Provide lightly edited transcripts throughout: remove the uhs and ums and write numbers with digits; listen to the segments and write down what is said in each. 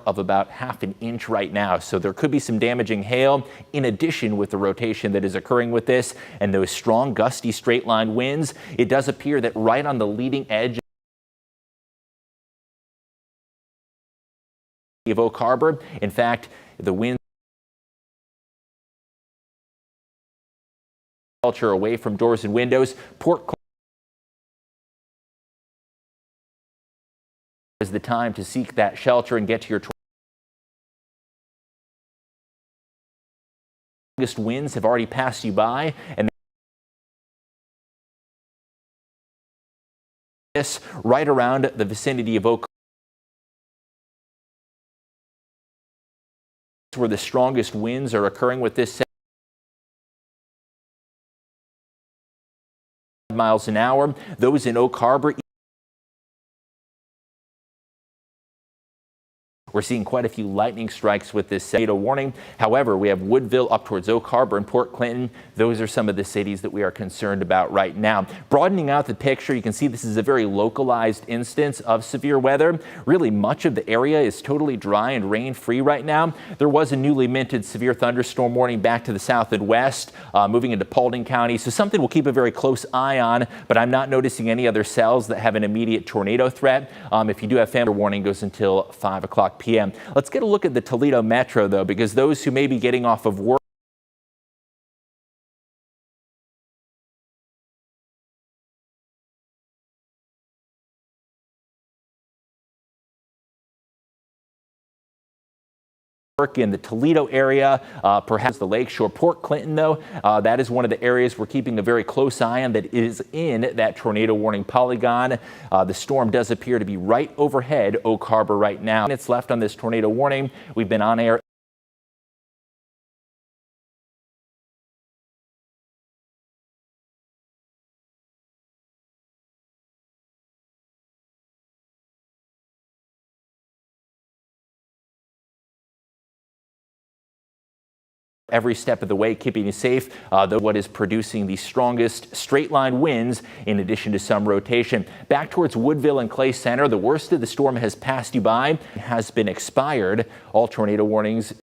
of about ½ an inch right now. So there could be some damaging hail in addition with the rotation that is occurring with this and those strong gusty straight line winds. It does appear that right on the leading edge of Oak Harbor, in fact, the winds shelter away from doors and windows. Port is the time to seek that shelter and get to your strongest winds have already passed you by, and this right around the vicinity of Oak where the strongest winds are occurring with this miles an hour. Those in Oak Harbor, we're seeing quite a few lightning strikes with this tornado warning. However, we have Woodville up towards Oak Harbor and Port Clinton. Those are some of the cities that we are concerned about right now. Broadening out the picture, you can see this is a very localized instance of severe weather. Really, much of the area is totally dry and rain-free right now. There was a newly minted severe thunderstorm warning back to the south and west, moving into Paulding County. So something we'll keep a very close eye on, but I'm not noticing any other cells that have an immediate tornado threat. If you do have family warning, goes until 5 o'clock p.m. Let's get a look at the Toledo Metro, though, because those who may be getting off of work in the Toledo area, perhaps the Lakeshore. Port Clinton, though, that is one of the areas we're keeping a very close eye on that is in that tornado warning polygon. The storm does appear to be right overhead Oak Harbor right now. It's left on this tornado warning. We've been on air every step of the way, keeping you safe, though what is producing the strongest straight line winds in addition to some rotation. Back towards Woodville and Clay Center, the worst of the storm has passed you by, has been expired. All tornado warnings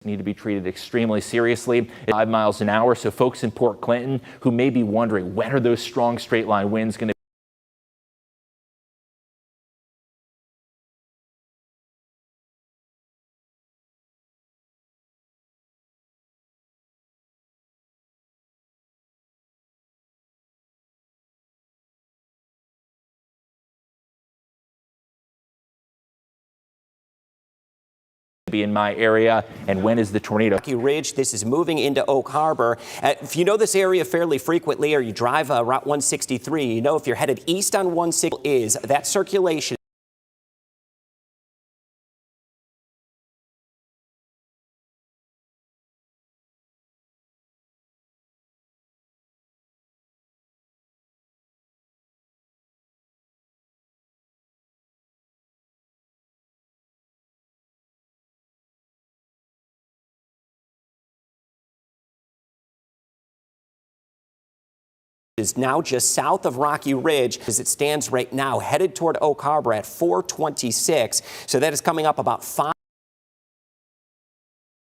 need to be treated extremely seriously. 5 miles an hour. So folks in Port Clinton who may be wondering, when are those strong straight line winds going to be in my area, and when is the tornado? Rocky Ridge, this is moving into Oak Harbor. If you know this area fairly frequently, or you drive Route 163, you know if you're headed east on 160 is that circulation is now just south of Rocky Ridge as it stands right now, headed toward Oak Harbor at 426. So that is coming up about 5.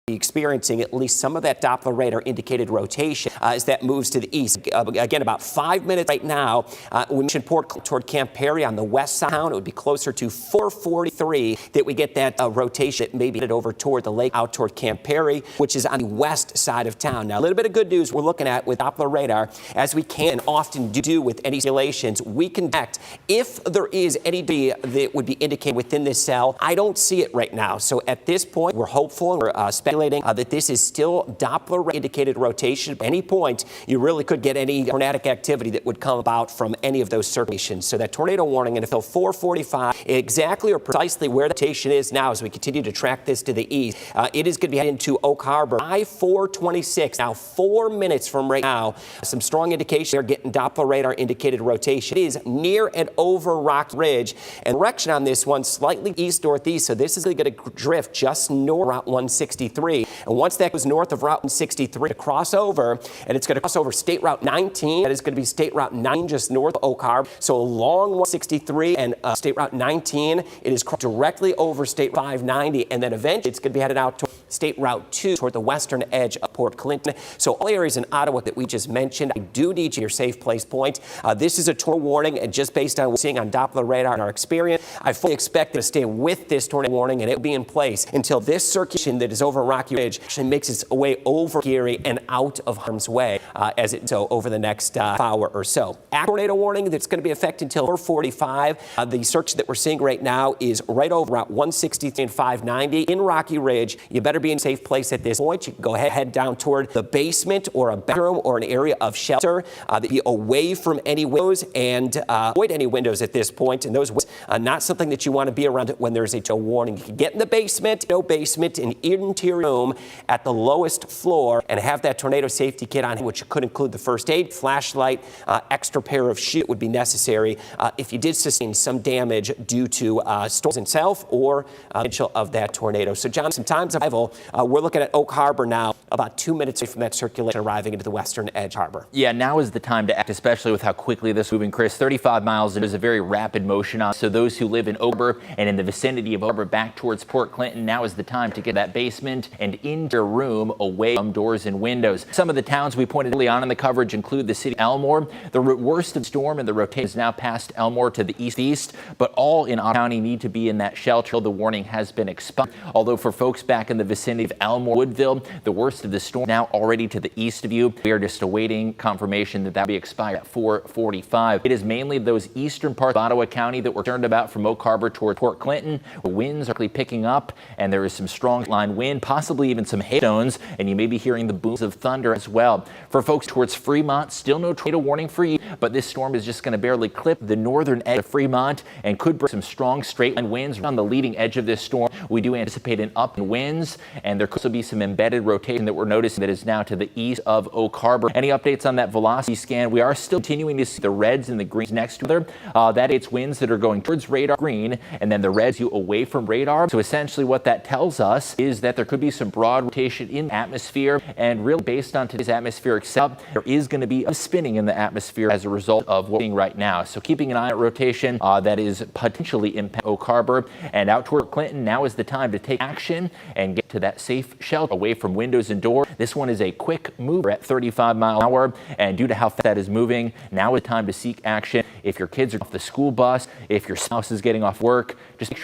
Experiencing at least some of that Doppler radar indicated rotation as that moves to the east. Again, about 5 minutes right now. We mentioned Port toward Camp Perry on the west side. It would be closer to 443 that we get that rotation, maybe headed over toward the lake, out toward Camp Perry, which is on the west side of town. Now, a little bit of good news we're looking at with Doppler radar, as we can often do with any simulations, we can detect if there is any that would be indicated within this cell. I don't see it right now. So at this point, we're hopeful and we're speculating that this is still Doppler indicated rotation. At any point, you really could get any tornadic activity that would come about from any of those circulations. So that tornado warning until 4:45, exactly or precisely where the rotation is now as we continue to track this to the east, it is going to be heading into Oak Harbor by 4:26. Now 4 minutes from right now, some strong indication they're getting Doppler radar indicated rotation. It is near and over Rocky Ridge, and direction on this one slightly east-northeast, so this is going to drift just north of Route 163. And once that goes north of Route 163 to cross over, and it's going to cross over State Route 19. That is going to be State Route 9 just north of Oak Harbor. So along 163 and State Route 19, it is directly over State 590, and then eventually it's going to be headed out to State Route 2 toward the western edge of Port Clinton. So all areas in Ottawa that we just mentioned, I do need your safe place point. This is a tornado warning, and just based on what we're seeing on Doppler radar and our experience, I fully expect to stay with this tornado warning, and it will be in place until this circulation that is over Rocky Ridge actually makes its way over Geary and out of harm's way as it so over the next hour or so. Tornado warning that's going to be effective until 4:45. The search that we're seeing right now is right over Route 163 and 590 in Rocky Ridge. You better be in a safe place at this point. You can go ahead, head down toward the basement or a bedroom or an area of shelter that be away from any windows and avoid any windows at this point. And those not something that you want to be around when there's a tornado warning. You can get in the basement, no basement, an interior room at the lowest floor, and have that tornado safety kit on, which could include the first aid, flashlight, extra pair of shoes would be necessary if you did sustain some damage due to storms itself or potential of that tornado. So, John, some times of arrival, we're looking at Oak Harbor now, about 2 minutes away from that circulation arriving into the western edge harbor. Yeah, now is the time to act, especially with how quickly this is moving, Chris. 35 miles, it is a very rapid motion on. So those who live in Oak Harbor and in the vicinity of Oak Harbor back towards Port Clinton, now is the time to get that basement and into your room away from doors and windows. Some of the towns we pointed early on in the coverage include the city of Elmore. The worst of the storm and the rotation is now past Elmore to the east, but all in Ottawa County need to be in that shelter. The warning has been expired. Although for folks back in the vicinity of Elmore, Woodville, the worst of the storm now already to the east of you. We are just awaiting confirmation that will be expired at 4:45. It is mainly those eastern parts of Ottawa County that we're concerned about from Oak Harbor toward Port Clinton. The winds are picking up, and there is some strong line wind, possibly even some hailstones, and you may be hearing the booms of thunder as well. For folks towards Fremont, still no tornado warning for you, but this storm is just going to barely clip the northern edge of Fremont and could bring some strong straight line winds on the leading edge of this storm. We do anticipate an up in winds, and there could also be some embedded rotation that we're noticing that is now to the east of Oak Harbor. Any updates on that velocity scan? We are still continuing to see the reds and the greens next to each other. That it's winds that are going towards radar green, and then the reds you away from radar. So essentially what that tells us is that there could be some broad rotation in the atmosphere, and really based on today's atmospheric setup, there is going to be a spinning in the atmosphere as a result of what we're seeing right now. So keeping an eye on rotation that is potentially impacting Oak Harbor and out toward Clinton. Now is the time to take action and get to that safe shelter away from windows and doors. This one is a quick mover at 35 miles an hour, and due to how fast that is moving, now is the time to seek action. If your kids are off the school bus, if your spouse is getting off work, just make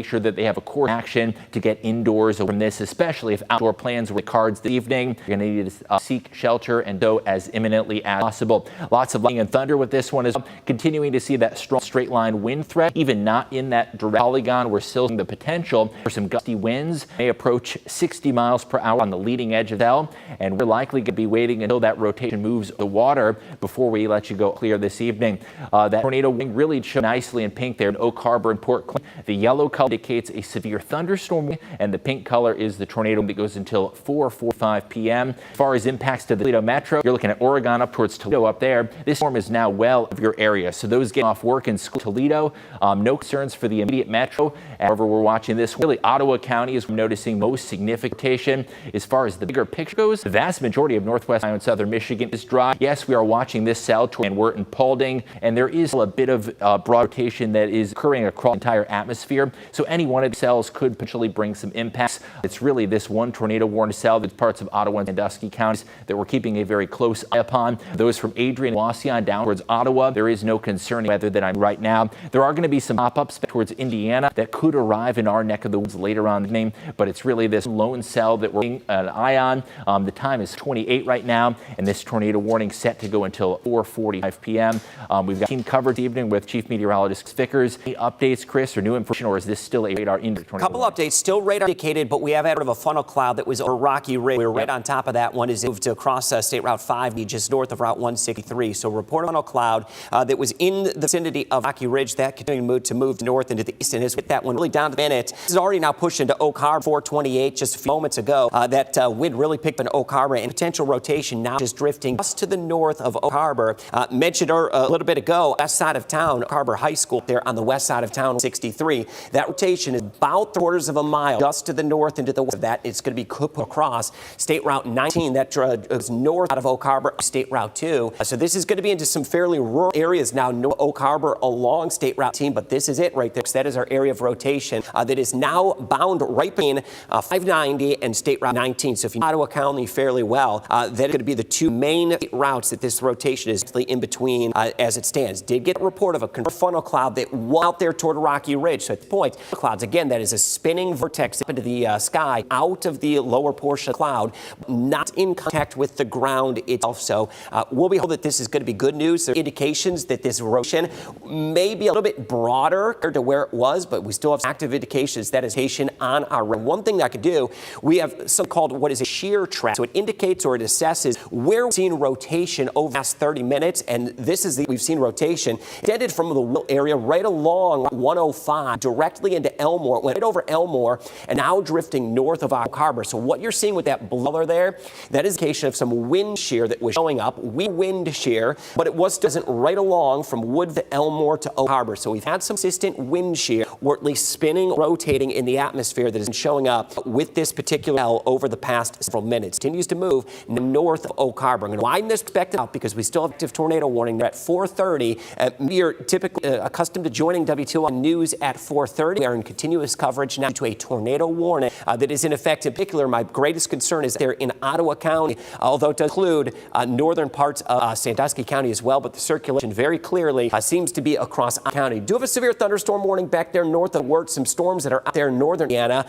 sure that they have a course of action to get indoors from this, especially if outdoor plans were cards this evening. You're going to need to seek shelter and go as imminently as possible. Lots of lightning and thunder with this one is continuing to see that strong straight line wind threat. Even not in that direct polygon, we're still seeing the potential for some gusty winds. May approach 60 miles per hour on the leading edge of L, and we're likely going to be waiting until that rotation moves the water before we let you go clear this evening. That tornado wing really showed nicely in pink there in Oak Harbor and Port Clinton. The yellow color indicates a severe thunderstorm, and the pink color is the tornado that goes until 4:45 p.m. As far as impacts to the Toledo Metro, you're looking at Oregon up towards Toledo up there. This storm is now well of your area. So those getting off work in school, Toledo, no concerns for the immediate metro. However, we're watching this. Really, Ottawa County is noticing most significant rotation. As far as the bigger picture goes, the vast majority of northwest Iowa and southern Michigan is dry. Yes, we are watching this cell and we're in Paulding, and there is a bit of broad rotation that is occurring across the entire atmosphere. So any one of the cells could potentially bring some impacts. It's really this one tornado warning cell that's parts of Ottawa and Sandusky counties that we're keeping a very close eye upon. Those from Adrian and Wasion down towards Ottawa, there is no concerning weather that I'm right now. There are going to be some pop-ups towards Indiana that could arrive in our neck of the woods later on in the name, but it's really this lone cell that we're keeping an eye on. The time is 28 right now, and this tornado warning set to go until 4:45 p.m. We've got Team coverage evening with Chief Meteorologist Vickers. Any updates, Chris, or new information, or is this still a radar indicator? Couple updates, still radar indicated, but we have had sort of a funnel cloud that was over Rocky Ridge. We're right on top of that one as it moved across State Route 5, just north of Route 163. So report funnel cloud that was in the vicinity of Rocky Ridge, that continuing to move north into the east, and has hit that one really down to the minute. This is already now pushed into Oak Harbor, 428 just a few moments ago. That wind really picked up in Oak Harbor, and potential rotation now just drifting just to the north of Oak Harbor. Mentioned a little bit ago, west side of town, Oak Harbor High School there on the west side of town, 63. That rotation is about 3/4 of a mile just to the north and to the west of that. It's going to be across State Route 19. That goes north out of Oak Harbor, State Route 2. So this is going to be into some fairly rural areas now, Oak Harbor along State Route 19, but this is it right there. So that is our area of rotation that is now bound right between 590 and State Route 19. So if you know Ottawa County fairly well, that is going to be the two main routes that this rotation is in between as it stands. Did get a report of a funnel cloud that was out there toward Rocky Ridge. So at the point, clouds, again, that is a spinning vortex up into the sky out of the lower portion of the cloud, not in contact with the ground itself. So we'll be hoping that this is going to be good news. There are indications that this rotation may be a little bit broader compared to where it was, but we still have active indications that is on our rim. One thing that I could do, we have something called what is a shear track. So it indicates or it assesses where we've seen rotation over the last 30 minutes, and this is we've seen rotation extended from the area right along 105 directly into Elmore. It went right over Elmore and now drifting north of Oak Harbor. So what you're seeing with that blur there, that is an indication of some wind shear that was showing up. Wind shear, but it wasn't right along from Wood to Elmore to Oak Harbor. So we've had some consistent wind shear, or at least spinning, rotating in the atmosphere that is showing up with this particular cell over the past several minutes. Continues to move north of Oak Harbor. I'm going to widen this perspective out because we still have active tornado warning there at 4:30. You're typically accustomed to joining WTOL News at 4:30. We are in continuous coverage now to a tornado warning that is in effect. In particular, my greatest concern is there in Ottawa County, although it does include northern parts of Sandusky County as well, but the circulation very clearly seems to be across Ottawa County. Do have a severe thunderstorm warning back there north of Wirt. Some storms that are out there in northern Indiana.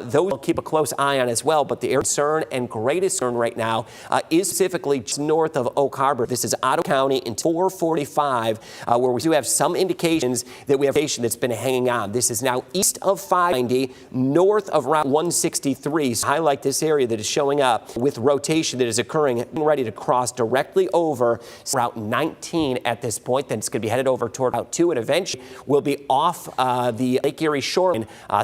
Those we'll keep a close eye on as well, but the concern and greatest concern right now is specifically just north of Oak Harbor. This is Ottawa County in 445, where we do have some indications that we have rotation that's been hanging on. This is now east of 590, north of Route 163. So highlight this area that is showing up with rotation that is occurring, ready to cross directly over Route 19 at this point. Then it's going to be headed over toward Route 2 and eventually will be off the Lake Erie shore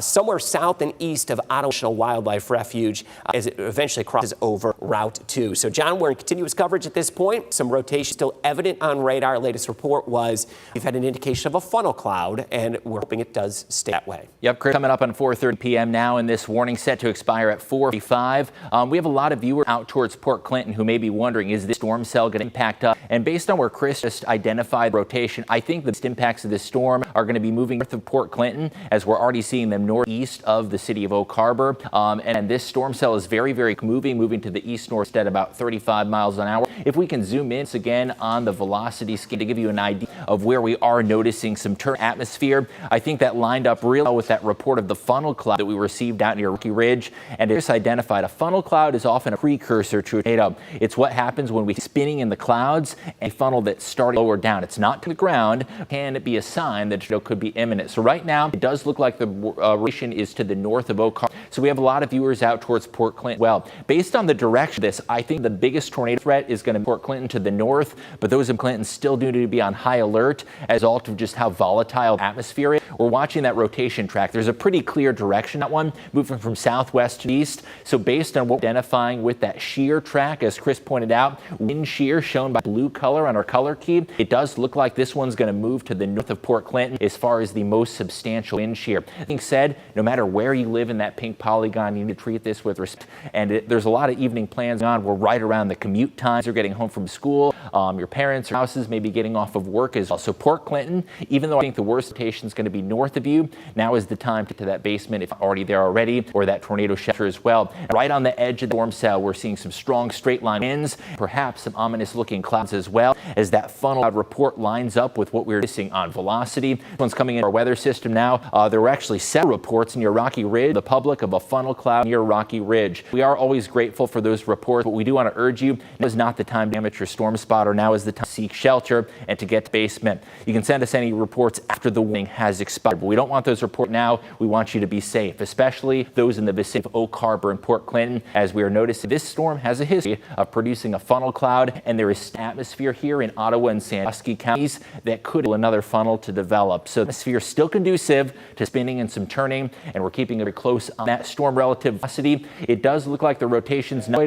somewhere south and east of Ottawa National Wildlife Refuge as it eventually crosses over Route 2. So, John, we're in continuous coverage at this point. Some rotation still evident on radar. Our latest report was we've had an indication of a funnel cloud, and we're hoping it does stay that way. Yep, Chris, coming up on 4:30 p.m. now, and this warning set to expire at 4:45. We have a lot of viewers out towards Port Clinton who may be wondering, is this storm cell going to impact us? And based on where Chris just identified rotation, I think the impacts of this storm are going to be moving north of Port Clinton, as we're already seeing them northeast of the city of Oak Harbor. And this storm cell is very, very moving to the east-north at about 35 miles an hour. If we can zoom in again on the velocity scale to give you an idea of where we are noticing some atmosphere, I think that lined up real well with that report of the funnel cloud that we received out near Rocky Ridge. And it's identified a funnel cloud is often a precursor to a tornado. It's what happens when we spinning in the clouds, a funnel that's starting lower down. It's not to the ground. Can it be a sign that a tornado could be imminent? So right now, it does look like the rotation is to the north of Oak Harbor. So we have a lot of viewers out towards Port Clinton. Well, based on the direction of this, I think the biggest tornado threat is going to be Port Clinton to the north, but those in Clinton still do need to be on high alert as a result of just how volatile the atmosphere is. We're watching that rotation track. There's a pretty clear direction, that one, moving from southwest to east. So based on what we're identifying with that shear track, as Chris pointed out, wind shear shown by blue color on our color key, it does look like this one's going to move to the north of Port Clinton as far as the most substantial wind shear. That being said, no matter where you live in that pink polygon, you need to treat this with respect. And there's a lot of evening plans on. We're right around the commute times. You're getting home from school. Your parents or houses may be getting off of work as well. So Port Clinton, even though I think the worst rotation is going to be north of you, now is the time to get to that basement if already there already, or that tornado shelter as well. And right on the edge of the storm cell, we're seeing some strong straight line winds, perhaps some ominous looking clouds as well. as that funnel cloud report lines up with what we're seeing on velocity. This one's coming in our weather system now. There were actually several reports near Rocky Ridge, the public, of a funnel cloud near Rocky Ridge. We are always grateful for those reports, but we do want to urge you, now is not the time to amateur storm spotter. Now is the time to seek shelter and to get to the basement. You can send us any reports after the warning has expired, but we don't want those reports now. We want you to be safe, especially those in the vicinity of Oak Harbor and Port Clinton, as we are noticing this storm has a history of producing a funnel cloud, and there is atmosphere here in Ottawa and Sandusky counties that could allow another funnel to develop. So the atmosphere is still conducive to spinning and some turning, and we're keeping it very close on that storm relative velocity. It does look like the rotation's now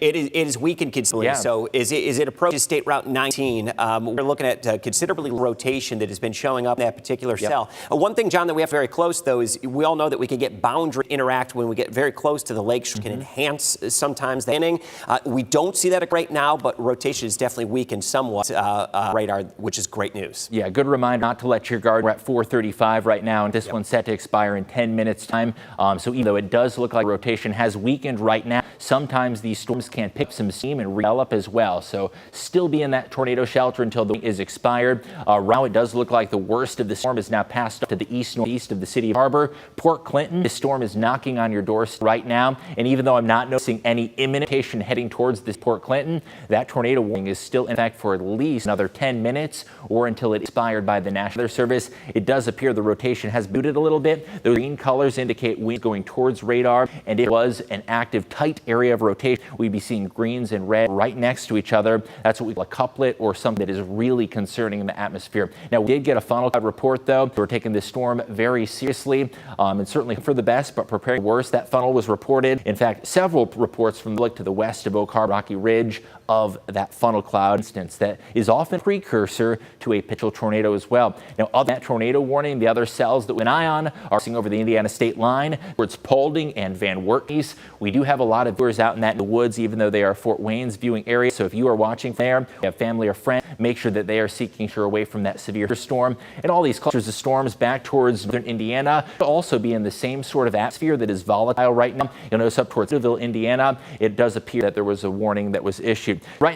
It is weakened considerably. Yeah. So is it approaching State Route 19? We're looking at considerably rotation that has been showing up in that particular cell. One thing, John, that we have very close, though, is we all know that we can get boundary interact when we get very close to the lake. Can enhance sometimes the inning. We don't see that right now, but rotation is definitely weakened somewhat radar, which is great news. Yeah, good reminder not to let your guard. We're at 4:35 right now, and this one's set to expire in 10 minutes time. So even though it does look like rotation has weakened right now, sometimes these storms can pick some steam and develop as well. So still be in that tornado shelter until the is expired. Now it does look like the worst of the storm is now passed up to the east-northeast of the city of Harbor. Port Clinton, this storm is knocking on your doorstep right now. And even though I'm not noticing any imminent rotation heading towards this Port Clinton, that tornado warning is still in effect for at least another 10 minutes or until it expired by the National Weather Service. It does appear the rotation has booted a little bit. The green colors indicate winds going towards radar, and it was an active, tight area of rotation. We'd be seeing greens and red right next to each other. That's what we call a couplet, or something that is really concerning in the atmosphere. Now, we did get a funnel cloud report, though. We're taking this storm very seriously, and certainly for the best, but preparing for worse. That funnel was reported. In fact, several reports from the lake to the west of Oak Harbor, Rocky Ridge, of that funnel cloud instance that is often a precursor to a potential tornado as well. Now, of that tornado warning, the other cells that we have an eye on are seeing over the Indiana state line towards Paulding and Van Wert. We do have a lot of viewers out in the woods, even though they are Fort Wayne's viewing area. So if you are watching there, you have family or friends, make sure that they are seeking shelter away from that severe storm. And all these clusters of storms back towards northern Indiana will also be in the same sort of atmosphere that is volatile right now. You'll notice up towards Woodville, Indiana, it does appear that there was a warning that was issued. Right